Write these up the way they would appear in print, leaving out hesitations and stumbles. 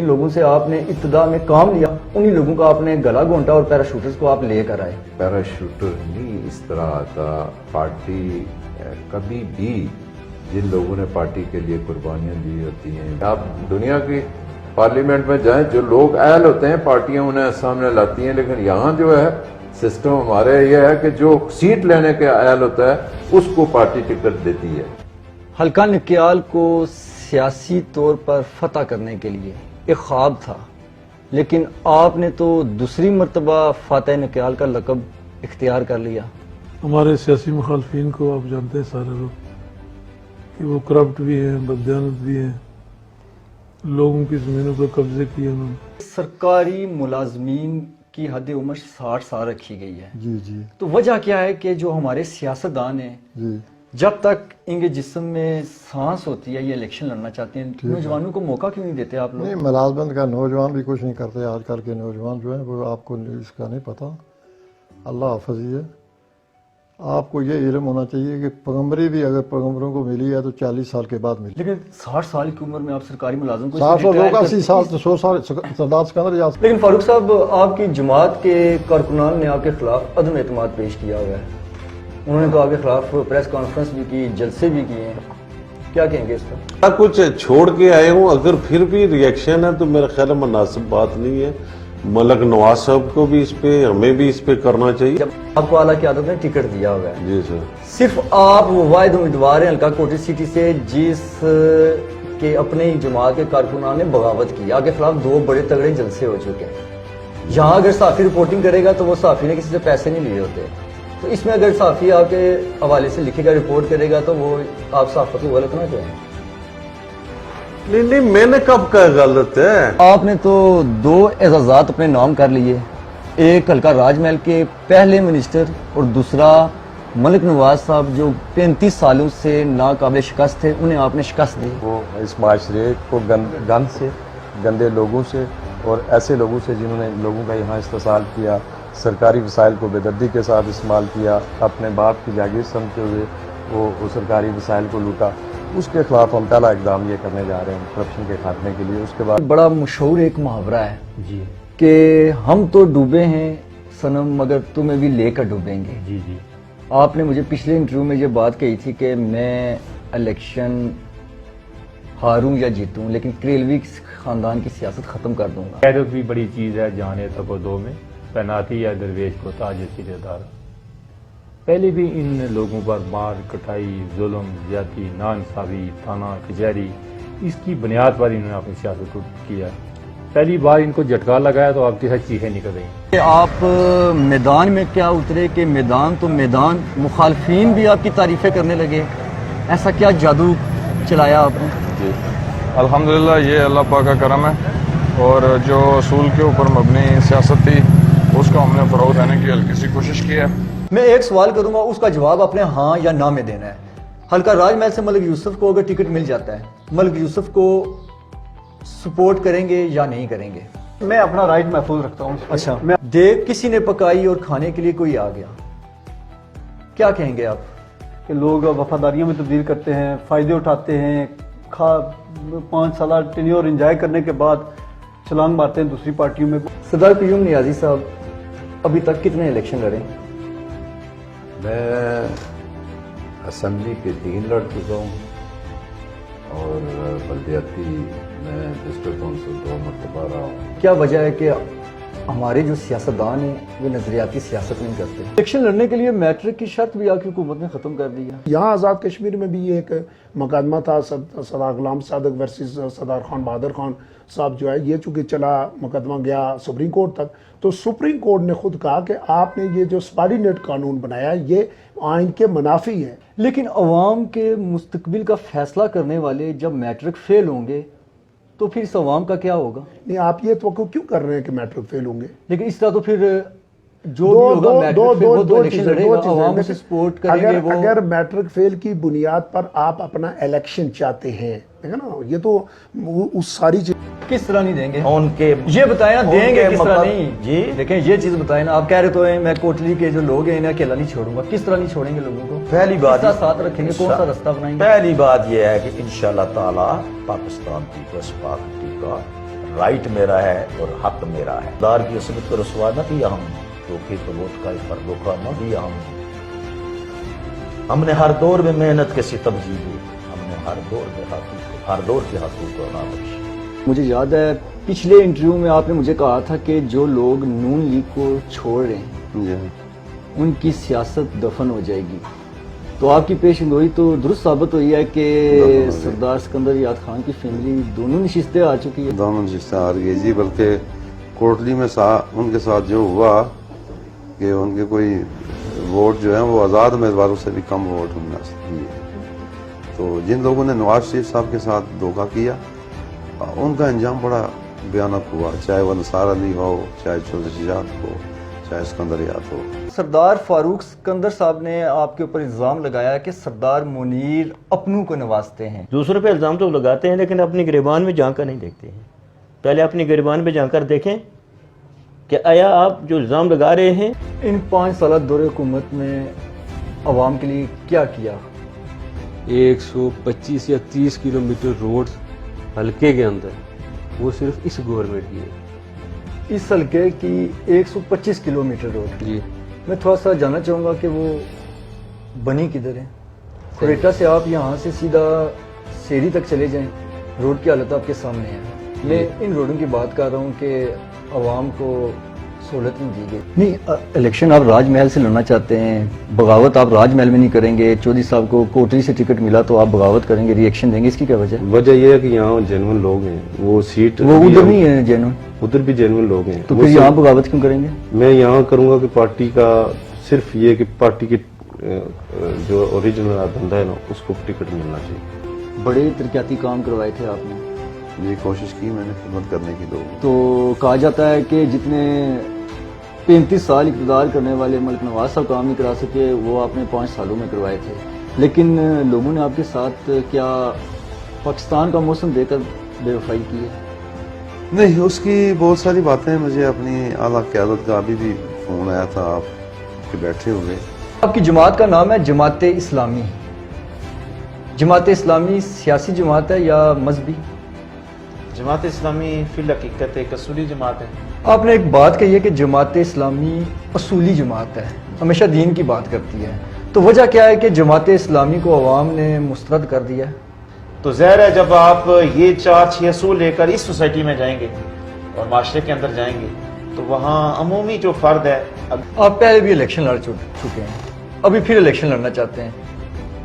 جن لوگوں سے آپ نے ابتدا میں کام لیا انہی لوگوں کا آپ نے گلا گھونٹا اور پیراشوٹرز کو آپ لے کر آئے. پیراشوٹر نہیں اس طرح آتا. پارٹی کبھی بھی جن لوگوں نے پارٹی کے لیے قربانیاں دی ہوتی ہیں، آپ دنیا کی پارلیمنٹ میں جائیں، جو لوگ اہل ہوتے ہیں پارٹیاں انہیں سامنے لاتی ہیں، لیکن یہاں جو ہے سسٹم ہمارے یہ ہے کہ جو سیٹ لینے کے اہل ہوتا ہے اس کو پارٹی ٹکٹ دیتی ہے. حلقہ نکیال کو سیاسی طور پر فتح کرنے کے لیے ایک خواب تھا، لیکن آپ نے تو دوسری مرتبہ فاتح نکیال کا لقب اختیار کر لیا. ہمارے سیاسی مخالفین کو آپ جانتے ہیں سارے لوگ کہ وہ کرپٹ بھی ہیں، بددیانت بھی ہیں، لوگوں کی زمینوں پر قبضے کیے انہوں نے. سرکاری ملازمین کی حد عمر 60 سال رکھی گئی ہے. جی تو وجہ کیا ہے کہ جو ہمارے سیاستدان ہیں جی جب تک ان کے جسم میں سانس ہوتی ہے یہ الیکشن لڑنا چاہتے ہیں، نوجوانوں کو موقع کیوں نہیں دیتے آپ لوگ؟ نہیں، ملازمت کا نوجوان بھی کچھ نہیں کرتے. آج کل کے نوجوان جو ہیں وہ آپ کو اس کا نہیں پتہ. اللہ حافظ ہے. آپ کو یہ علم ہونا چاہیے کہ پیغمبری بھی اگر پیغمبروں کو ملی ہے تو 40 سال کے بعد ملی. لیکن 60 سال کی عمر میں آپ سرکاری ملازم کو 80 سال 100 سال سردار سکندر یاسر. لیکن فاروق صاحب آپ کی جماعت کے کارکنان نے آپ کے خلاف عدم اعتماد پیش کیا ہوا ہے. انہوں نے تو آپ کے خلاف پریس کانفرنس بھی کی، جلسے بھی کیے ہیں. کیا کہیں گے اس پر؟ کچھ چھوڑ کے آئے ہوں، اگر پھر بھی ریئیکشن ہے تو میرا خیال ہے مناسب بات نہیں ہے. ملک نواز صاحب کو بھی اس پہ، ہمیں بھی اس پہ کرنا چاہیے. جب آپ کو اعلیٰ قیادت نے ٹکٹ دیا ہوا ہے، جی سر، صرف آپ وہ واحد امیدوار ہیں حلقہ کوٹھی سٹی سے جس کے اپنے ہی جماعت کے کارکنان نے بغاوت کی. آپ کے خلاف 2 بڑے تگڑے جلسے ہو چکے ہیں. یہاں اگر صحافی رپورٹنگ کرے گا تو وہ صحافی نے کسی سے پیسے نہیں لیے ہوتے. تو اس میں اگر صحافی آپ کے حوالے سے لکھے گا، رپورٹ کرے گا تو وہ آپ صحافت کو غلط نہ کہیں. نہیں میں نے کب کہا غلط ہے؟ آپ نے تو 2 اعزازات اپنے نام کر لیے، ایک حلقہ راج محل کے پہلے منسٹر اور دوسرا ملک نواز صاحب جو 35 سالوں سے ناقابل شکست تھے، انہیں آپ نے شکست دی. وہ اس معاشرے کو گند سے، گندے لوگوں سے اور ایسے لوگوں سے جنہوں نے لوگوں کا یہاں استحصال کیا، سرکاری وسائل کو بے دردی کے ساتھ استعمال کیا، اپنے باپ کی جاگیر سمجھتے ہوئے وہ سرکاری وسائل کو لوٹا، اس کے خلاف ہم پہلا اقدام یہ کرنے جا رہے ہیں کرپشن کے خاتمے کے لیے. اس کے بعد بڑا مشہور ایک محاورہ ہے جی کہ ہم تو ڈوبے ہیں صنم مگر تمہیں بھی لے کر ڈوبیں گے. جی آپ نے مجھے پچھلے انٹرویو میں یہ بات کہی تھی کہ میں الیکشن ہاروں یا جیتوں لیکن کریلوی خاندان کی سیاست ختم کر دوں گا. قیادت بھی بڑی چیز ہے، جانے تک و دو میں پہناتی ہے درویش کو تاج سرے دار. پہلے بھی ان لوگوں پر مار کٹائی، ظلم، زیادتی، ناانصافی، تانا کچہری، اس کی بنیاد پر انہوں نے اپنی سیاست کو کیا. پہلی بار ان کو جھٹکا لگایا تو آپ کی ساتھ چیخیں نکل رہی. آپ میدان میں کیا اترے کہ میدان تو میدان، مخالفین بھی آپ کی تعریفیں کرنے لگے. ایسا کیا جادو چلایا آپ نے؟ جی الحمدللہ یہ اللہ پاک کا کرم ہے، اور جو اصول کے اوپر مبنی سیاست تھی اس کو ہم نے فروغ دینے کی ہلکی سی کوشش کی ہے. میں ایک سوال کروں گا، اس کا جواب اپنے ہاں یا نہ میں دینا ہے. حلقہ راج محل سے ملک یوسف کو اگر ٹکٹ مل جاتا ہے، ملک یوسف کو سپورٹ کریں گے یا نہیں کریں گے؟ میں اپنا رائٹ محفوظ رکھتا ہوں. اچھا، دیکھ کسی نے پکائی اور کھانے کے لیے کوئی آ گیا، کیا کہیں گے آپ؟ کہ لوگ وفاداریوں میں تبدیل کرتے ہیں، فائدے اٹھاتے ہیں، 5 سالہ ٹینیور انجوائے کرنے کے بعد چھلانگ مارتے ہیں دوسری پارٹیوں میں. سردار قیوم نیازی صاحب ابھی تک کتنے الیکشن لڑے؟ میں اسمبلی کے 3 لڑ چکا ہوں اور بلدیاتی میں ڈسٹرکٹ کونسل 2 مرتبہ رہا ہوں. کیا وجہ ہے کہ ہمارے جو سیاستدان ہیں وہ نظریاتی سیاست نہیں کرتے؟ الیکشن لڑنے کے لیے میٹرک کی شرط بھی آپ کی حکومت نے ختم کر دی ہے. یہاں آزاد کشمیر میں بھی ایک مقدمہ تھا سردار غلام صادق ورسز سردار خان بہادر خان صاحب جو ہے، یہ چونکہ چلا مقدمہ گیا سپریم کورٹ تک، تو سپریم کورٹ نے خود کہا کہ آپ نے یہ جو سپاڈی نیٹ قانون بنایا یہ آئین کے منافی ہے. لیکن عوام کے مستقبل کا فیصلہ کرنے والے جب میٹرک فیل ہوں گے تو پھر اس عوام کا کیا ہوگا؟ نہیں، آپ یہ توقع کیوں کر رہے ہیں کہ میٹرک فیل ہوں گے؟ لیکن اس طرح تو پھر جو بھی ہوگا میٹرک فیل وہ تو الیکشن لڑے گا، عوام اسے سپورٹ کریں گے. وہ اگر میٹرک فیل کی بنیاد پر آپ اپنا الیکشن چاہتے ہیں، دیکھا نا، یہ تو اس ساری چیز کس طرح نہیں دیں گے؟ ان کے یہ بتائیں نا، دیں گے کس طرح مطلب نہیں؟ جی دیکھیں یہ چیز بتائیں نا. آپ کہہ رہے تو ہیں میں کوٹلی کے جو لوگ ہیں انہیں اکیلا نہیں چھوڑوں گا. کس طرح نہیں چھوڑیں گے لوگوں کو؟ پہلی بات کس طرح ساتھ رکھیں گے؟ کون سا راستہ بنائیں گے؟ پہلی بات یہ ہے کہ انشاءاللہ تعالی پاکستان پیپلز پارٹی کا رائٹ میرا ہے اور حق میرا ہے. دار کی عصمت کو رسوا نہ کیا ہم، دھوکے تو ووٹ کا پر دھوکا نہ دیا ہم نے ہر دور میں محنت کے ستم جیے، ہم نے ہر دور کے ہاتھوں کو نہ بخشا. مجھے یاد ہے پچھلے انٹرویو میں آپ نے مجھے کہا تھا کہ جو لوگ نون لیگ کو چھوڑ رہے ہیں ان کی سیاست دفن ہو جائے گی. تو آپ کی پیش گوئی تو درست ثابت ہوئی ہے کہ سردار سکندر یاد خان کی فیملی دونوں نشستیں آ چکی ہے. دونوں نشستیں آ رہی ہے جی، بلکہ کوٹلی میں ان کے ساتھ جو ہوا کہ ان کے کوئی ووٹ جو ہیں وہ آزاد امیدواروں سے بھی کم ووٹ ہم نے دیے. تو جن لوگوں نے نواز شریف صاحب کے ساتھ دھوکہ کیا ان کا انجام بڑا بھیانک ہوا، چاہے وہ نثار علی ہو، چاہے چودھری شجاعت ہو، چاہے سکندر یاد ہو. سردار فاروق سکندر صاحب نے آپ کے اوپر الزام لگایا کہ سردار منیر اپنوں کو نوازتے ہیں. دوسروں پہ الزام تو لگاتے ہیں لیکن اپنی گریبان میں جھانک کر نہیں دیکھتے ہیں. پہلے اپنی گریبان میں جھانک کر دیکھیں کہ آیا آپ جو الزام لگا رہے ہیں. ان 5 سالہ دور حکومت میں عوام کے لیے کیا کیا؟ 125 یا 30 کلومیٹر روڈ حلقے کے اندر وہ صرف اس گورنمنٹ کی ہے. اس حلقے کی 125 کلومیٹر روڈ. جی میں تھوڑا سا جاننا چاہوں گا کہ وہ بنی کدھر ہے؟ کوئٹہ سے آپ یہاں سے سیدھا سیری تک چلے جائیں، روڈ کی حالت آپ کے سامنے ہے. میں ان روڈوں کی بات کر رہا ہوں کہ عوام کو سہولت نہیں دی گئی. نہیں، الیکشن آپ راج محل سے لڑنا چاہتے ہیں، بغاوت آپ راج محل میں نہیں کریں گے. چودھری صاحب کو کوٹلی سے ٹکٹ ملا تو آپ بغاوت کریں گے، ری ایکشن دیں گے، اس کی کیا وجہ؟ وجہ یہ ہے کہ یہاں جینون لوگ ہیں، وہ سیٹ وہ ادھر نہیں ہے جینون، ادھر بھی جینون لوگ ہیں. تو پھر یہاں بغاوت کیوں کریں گے؟ میں یہاں کروں گا کہ پارٹی کا صرف یہ کہ پارٹی کی جو اوریجنل بندہ ہے نا اس کو ٹکٹ ملنا چاہیے. بڑے ترقیاتی کام کروائے تھے آپ نے. یہ کوشش کی میں نے خدمت کرنے کی لوگوں. تو کہا جاتا ہے کہ جتنے 35 سال اقتدار کرنے والے ملک نواز صاحب کام نہیں کرا سکے وہ آپ نے 5 سالوں میں کروائے تھے. لیکن لوگوں نے آپ کے ساتھ کیا پاکستان کا موسم دے کر بے وفائی کی ہے؟ نہیں، اس کی بہت ساری باتیں. مجھے اپنی اعلیٰ قیادت کا ابھی بھی فون آیا تھا، آپ کے بیٹھے ہوئے. آپ کی جماعت کا نام ہے جماعت اسلامی. جماعت اسلامی سیاسی جماعت ہے یا مذہبی؟ جماعت اسلامی فی الحقیقت ایک اصولی جماعت ہے. آپ نے ایک بات کہی ہے کہ جماعت اسلامی اصولی جماعت ہے، ہمیشہ دین کی بات کرتی ہے. تو وجہ کیا ہے کہ جماعت اسلامی کو عوام نے مسترد کر دیا ہے؟ تو ظاہر ہے جب آپ یہ 4-6 اصول لے کر اس سوسائٹی میں جائیں گے اور معاشرے کے اندر جائیں گے تو وہاں عمومی جو فرد ہے. آپ پہلے بھی الیکشن لڑ چکے ہیں، ابھی پھر الیکشن لڑنا چاہتے ہیں،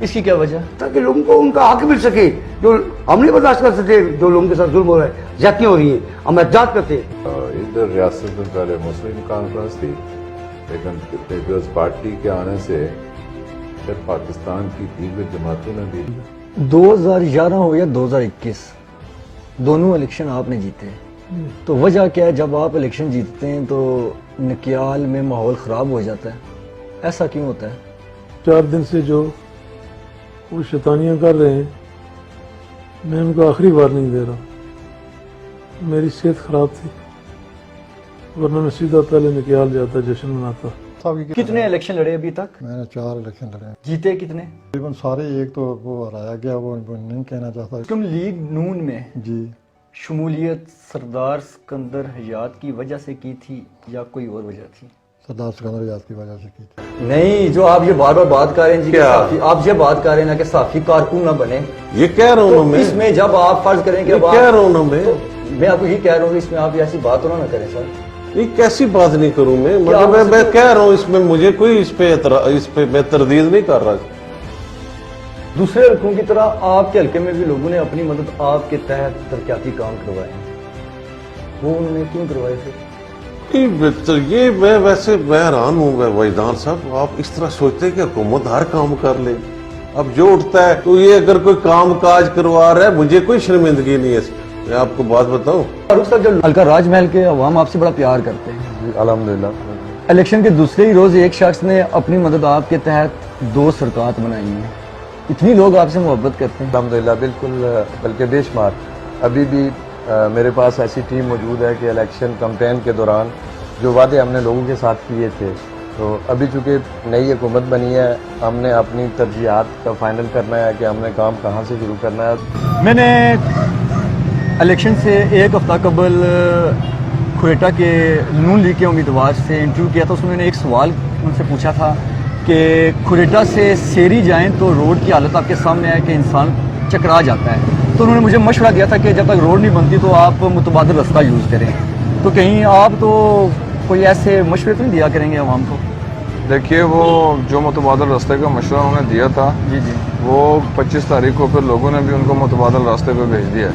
اس کی کیا وجہ؟ تاکہ لوگوں کو ان کا حق مل سکے، جو ہم نہیں برداشت کر سکتے، جو لوگوں کے ساتھ ظلم ہو رہا ہے، زیادتیاں ہو رہی ہیں، ہم احتجاج کرتے ہیں. ادھر ریاست میں پہلے مسلم کانفرنس تھی، لیکن پیپلز پارٹی کے آنے سے پھر پاکستان کی دیگر جماعتوں نے بھی 2011 ہو یا 2021 دونوں الیکشن آپ نے جیتے. تو وجہ کیا ہے جب آپ الیکشن جیتتے ہیں تو نکیال میں ماحول خراب ہو جاتا ہے؟ ایسا کیوں ہوتا ہے؟ 4 دن سے جو وہ شیطانیاں کر رہے ہیں میں ان کو آخری وارننگ دے رہا ہوں. میری صحت خراب تھی ورنہ میں سیدھا پہلے نکیال جاتا، جشن مناتا. کتنے الیکشن لڑے ابھی تک؟ میں نے 4 الیکشن لڑے. جیتے کتنے؟ تقریباً سارے. ایک تو وہ ہرایا گیا، وہ نہیں کہنا چاہتا. مسلم لیگ نون میں جی شمولیت سردار سکندر حیات کی وجہ سے کی تھی یا کوئی اور وجہ تھی؟ سردار سکندر یاد کی وجہ سے کی تھی. نہیں، جو آپ یہ بار بار بات کر رہے ہیں جی، آپ یہ بات کر رہے ہیں نا کہ صافی کارکن نہ بنے. یہ کہہ رہا ہوں میں، اس میں جب آپ فرض کریں کہ کہہ رہا ہوں میں آپ کو یہ کہہ رہا ہوں کہ اس میں آپ ایسی بات نہ کریں سر. یہ کیسی بات نہیں کروں میں، مطلب میں کہہ رہا ہوں اس میں مجھے کوئی اس پہ میں تردید نہیں کر رہا. دوسرے حلقوں کی طرح آپ کے حلقے میں بھی لوگوں نے اپنی مدد آپ کے تحت ترقیاتی کام کروائے ہیں، وہ انہوں نے کیوں کروائے تھے؟ یہ میں ویسے میں حیران ہوں وجدان صاحب، آپ اس طرح سوچتے ہیں کہ حکومت ہر کام کر لے. اب جو اٹھتا ہے تو یہ اگر کوئی کام کاج کروا رہا ہے مجھے کوئی شرمندگی نہیں ہے. میں آپ کو بات بتاؤں، فاروق صاحب، جو حلقہ راج محل کے عوام آپ سے بڑا پیار کرتے ہیں. الحمدللہ. الیکشن کے دوسرے ہی روز ایک شخص نے اپنی مدد آپ کے تحت 2 سرکات بنائی ہیں. اتنی لوگ آپ سے محبت کرتے ہیں. الحمدللہ بالکل، بلکہ بے شمار. ابھی بھی میرے پاس ایسی ٹیم موجود ہے کہ الیکشن کمپین کے دوران جو وعدے ہم نے لوگوں کے ساتھ کیے تھے، تو ابھی چونکہ نئی حکومت بنی ہے ہم نے اپنی ترجیحات کا فائنل کرنا ہے کہ ہم نے کام کہاں سے شروع کرنا ہے. میں نے الیکشن سے ایک ہفتہ قبل کوئٹہ کے نون لیگ کے امیدوار سے انٹرویو کیا تھا. اس میں نے ایک سوال ان سے پوچھا تھا کہ کوئٹہ سے سیری جائیں تو روڈ کی حالت آپ کے سامنے ہے کہ انسان چکرا جاتا ہے. تو انہوں نے مجھے مشورہ دیا تھا کہ جب تک روڈ نہیں بنتی تو آپ متبادل رستہ یوز کریں. تو کہیں آپ تو کوئی ایسے مشورے تو نہیں دیا کریں گے عوام کو؟ دیکھیے وہ جو متبادل راستے کا مشورہ انہوں نے دیا تھا جی جی وہ 25 تاریخ کو پھر لوگوں نے بھی ان کو متبادل راستے پہ بھیج دیا ہے.